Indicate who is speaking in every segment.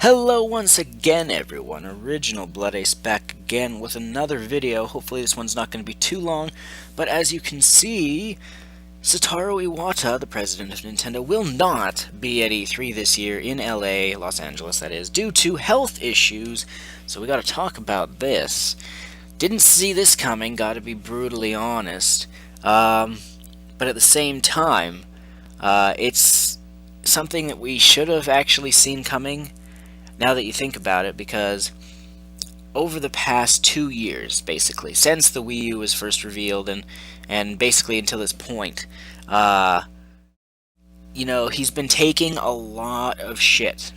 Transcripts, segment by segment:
Speaker 1: Hello once again everyone, Original Blood Ace back again with another video. Hopefully this one's not going to be too long, but as you can see, Satoru Iwata, the president of Nintendo, will not be at E3 this year in LA, Los Angeles that is, due to health issues, so we gotta talk about this. Didn't see this coming, gotta be brutally honest, but at the same time, it's something that we should have actually seen coming, now that you think about it, because over the past 2 years, basically, since the Wii U was first revealed, and basically until this point, uh, he's been taking a lot of shit.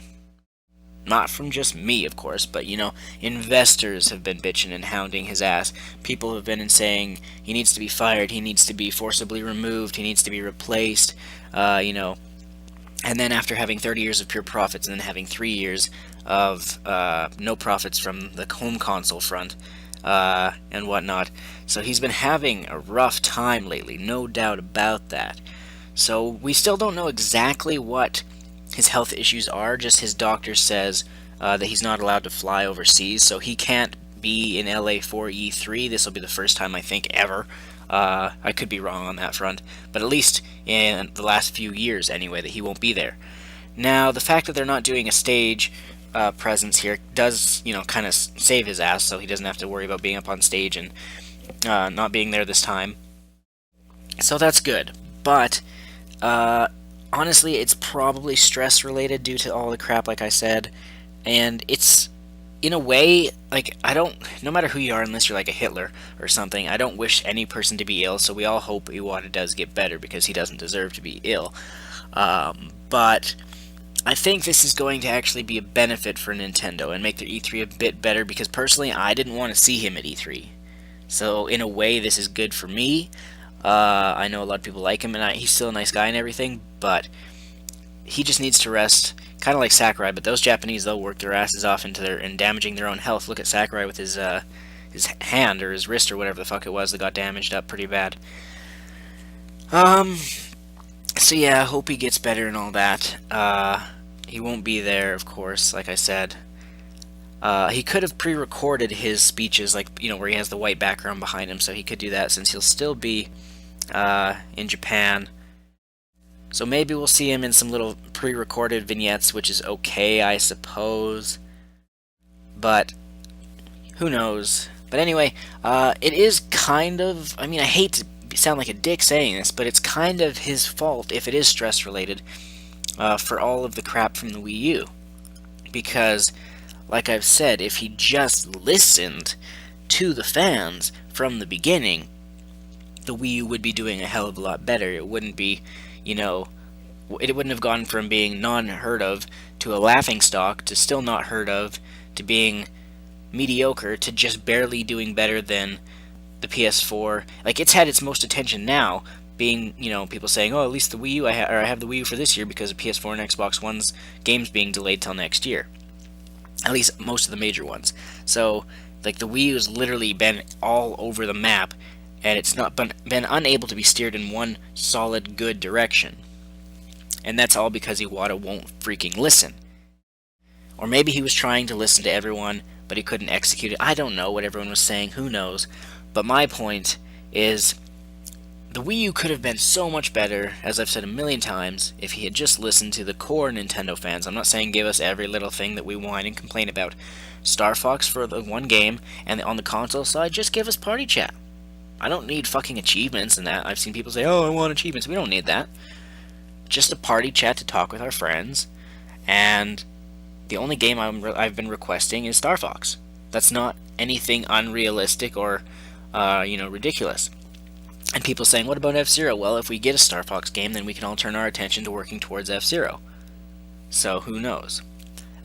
Speaker 1: Not from just me, of course, but, investors have been bitching and hounding his ass. People have been saying he needs to be fired, he needs to be forcibly removed, he needs to be replaced, and then after having 30 years of pure profits and then having 3 years of no profits from the home console front and whatnot. So he's been having a rough time lately, no doubt about that. So we still don't know exactly what his health issues are, just his doctor says that he's not allowed to fly overseas, so he can't be in LA for E3. This will be the first time, I think, ever. I could be wrong on that front, but at least in the last few years anyway, that he won't be there. Now, the fact that they're not doing a stage presence here does, kind of save his ass, so he doesn't have to worry about being up on stage and not being there this time. So that's good, but honestly, it's probably stress-related due to all the crap, like I said, and it's, in a way, like, no matter who you are, unless you're like a Hitler or something, I don't wish any person to be ill, so we all hope Iwata does get better, because he doesn't deserve to be ill. But I think this is going to actually be a benefit for Nintendo and make their E3 a bit better, because personally, I didn't want to see him at E3. So, in a way, this is good for me. I know a lot of people like him, and he's still a nice guy and everything, but he just needs to rest. Kind of like Sakurai, but those Japanese, they'll work their asses off and damaging their own health. Look at Sakurai with his hand or his wrist or whatever the fuck it was that got damaged up pretty bad. So yeah, I hope he gets better and all that. He won't be there, of course, like I said. He could have pre-recorded his speeches, like, where he has the white background behind him, so he could do that since he'll still be in Japan. So maybe we'll see him in some little pre-recorded vignettes, which is okay, I suppose. But who knows? But anyway, it is kind of, I hate to sound like a dick saying this, but it's kind of his fault if it is stress-related for all of the crap from the Wii U. Because, like I've said, if he just listened to the fans from the beginning, the Wii U would be doing a hell of a lot better. It wouldn't be, it wouldn't have gone from being non-heard of to a laughingstock to still not heard of to being mediocre to just barely doing better than the PS4. Like, it's had its most attention now, being, people saying, oh, at least the Wii U, I have the Wii U for this year because of PS4 and Xbox One's games being delayed till next year. At least most of the major ones. So, like, the Wii U has literally been all over the map, and it's not been unable to be steered in one solid, good direction. And that's all because Iwata won't freaking listen. Or maybe he was trying to listen to everyone, but he couldn't execute it. I don't know what everyone was saying, who knows. But my point is, the Wii U could have been so much better, as I've said a million times, if he had just listened to the core Nintendo fans. I'm not saying give us every little thing that we whine and complain about. Star Fox for the one game, and on the console side, just give us party chat. I don't need fucking achievements and that. I've seen people say, oh, I want achievements. We don't need that. Just a party chat to talk with our friends, and the only game I've been requesting is Star Fox. That's not anything unrealistic or, ridiculous. And people saying, what about F-Zero? Well, if we get a Star Fox game, then we can all turn our attention to working towards F-Zero. So, who knows?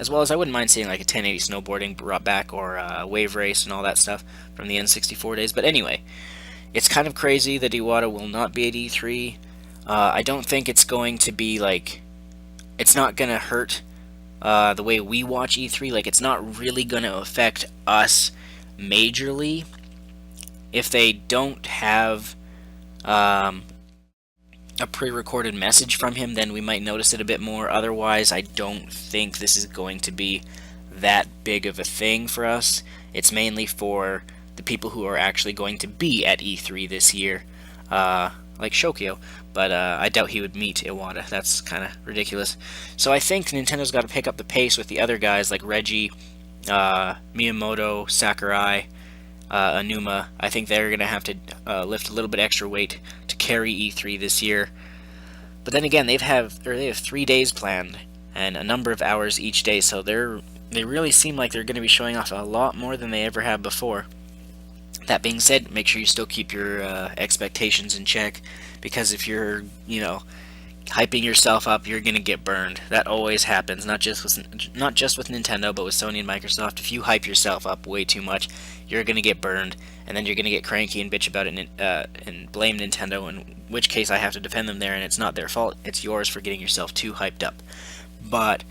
Speaker 1: As well as I wouldn't mind seeing like a 1080 snowboarding brought back, or a wave race and all that stuff from the N64 days. But anyway, it's kind of crazy that Iwata will not be at E3. I don't think it's going to be like, it's not going to hurt the way we watch E3. Like, it's not really going to affect us majorly if they don't have a pre-recorded message from him, then we might notice it a bit more. Otherwise, I don't think this is going to be that big of a thing for us. It's mainly for the people who are actually going to be at E3 this year, like Shokyo, but I doubt he would meet Iwata. That's kind of ridiculous. So I think Nintendo's got to pick up the pace with the other guys like Reggie, Miyamoto, Sakurai, Anuma. I think they're going to have to lift a little bit extra weight to carry E3 this year. But then again, they have 3 days planned and a number of hours each day, so they really seem like they're going to be showing off a lot more than they ever have before. That being said, make sure you still keep your expectations in check, because if you're, hyping yourself up, you're gonna get burned. That always happens, not just with Nintendo, but with Sony and Microsoft. If you hype yourself up way too much, you're gonna get burned, and then you're gonna get cranky and bitch about it and blame Nintendo. In which case, I have to defend them there, and it's not their fault. It's yours for getting yourself too hyped up. But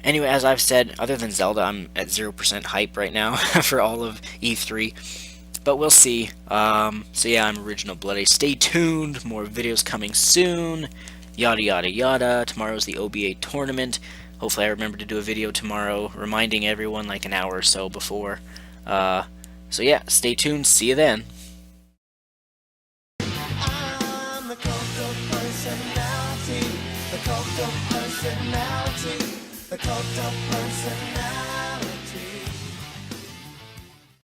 Speaker 1: anyway, as I've said, other than Zelda, I'm at 0% hype right now for all of E3. But we'll see. So yeah, I'm Original Bloody. Stay tuned. More videos coming soon. Yada yada yada. Tomorrow's the OBA tournament. Hopefully I remember to do a video tomorrow, reminding everyone like an hour or so before. So yeah, stay tuned. See you then.
Speaker 2: I'm the Coco personality, the Coco personality, the Coco personality.